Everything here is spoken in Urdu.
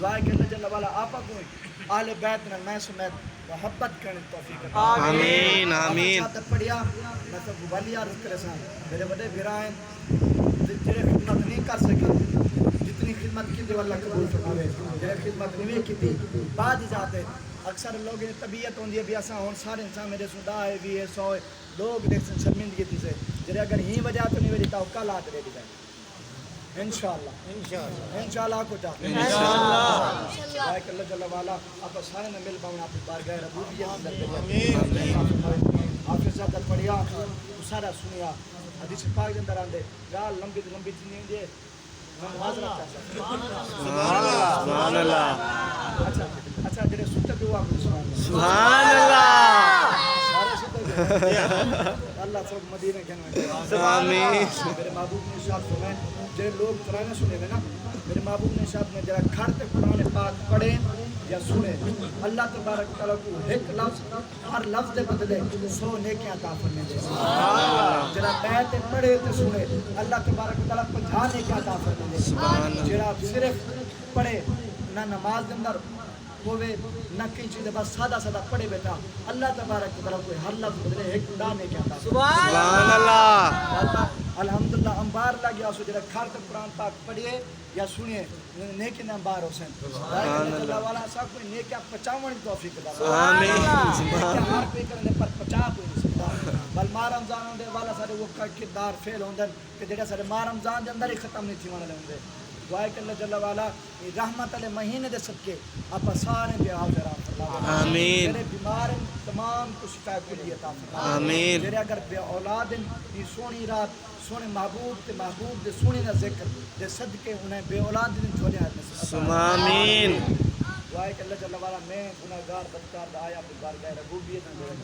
دعا ہے کہ اللہ جل والا آپا کو اہل بیت نال میں سمیت محبت کرنے توفیق عطا فرمائے۔ آمین آمین۔ آپ ساتھ پڑھیا میں تو ولی عرض کرے سان میرے بڑے بھرا ہیں جڑے خدمت نہیں کر سکے، جتنی خدمت کی دیو اللہ قبول فرماوے، جڑے خدمت نہیں کی تھی بعد جاتے اکثر لوگ طبیعت ہوندی ہے بھی اساں ہن سارے انسان میرے سودا ہے بھی 100 لوگ دیکھن شرمندگی تھی سے جڑے اگر ہی وجہ تو نہیں وجہ تو کل آ دے دی انشاءاللہ انشاءاللہ کو چاہتے ہیں انشاءاللہ کہ اللہ جل والا آپ سارے نے مل باؤں آپ بارگاہ ربوبیت اندر آمین آپ کے ساتھ پڑھیا سارا سنیا حدیث پاک کے اندر آندے گال لمبی تھی دے سبحان اللہ اچھا جڑے ستے دعا سبحان اللہ سارے ستے اللہ سب مدینے کے آمین۔ میرے محبوب نے ارشاد فرمایا جڑے لوگ قرآن سنے گا نا میرے محبوب نے ارشاد میں جڑا کھڑ تے قرآن پاک پڑھے یا سنے اللہ تبارک تعالیٰ کو ایک لفظ ہر لفظ دے بدلے 100 نیکیاں عطا فرمائے دے جڑا بیت پڑھے تے سنے اللہ تبارک تعالیٰ 50 نیکیاں عطا فرمائے دے جڑا صرف پڑھے نہ نماز دے اندر ہوئے نہ کئی چیزیں بس سادہ سادہ پڑھے بیٹا اللہ تبارک تعالیٰ کوئی ہر لفظ بدلے ایک دانے کیا تھا سبحان اللہ الحمدللہ انبار لگیا سو جڑا کھار تے قرآن پاک پڑھیے یا سنیے نیکی نے انبار حسین اللہ والا سا کوئی نیکیاں پچاون کی توفیق عطا آمین ہر کوئی کرنے پر پچا کوئی نہیں سکتا بل ماہ رمضان ہوندے والا سارے وہ کردار فعل ہوندن کہ جڑا سارے ماہ رمضان دے اندر ہی ختم نہیں تھی وانے ہوندے دعا کہ اللہ جل والا رحمت علیہ مہینے دے صدقے آپ سارے بے حاضر آمین میرے بیمار تمام کو شفا کلی عطا فرمائے آمین میرے اگر بے اولاد یہ سونی رات سونے محبوب دے سونے دا ذکر دے صدقے انہیں بے اولاد دن چھوڑے آئے آمین دعا کہ اللہ جل والا میں گناہگار بدکار دا آیا اپنی بارگاہ ربوبیت میں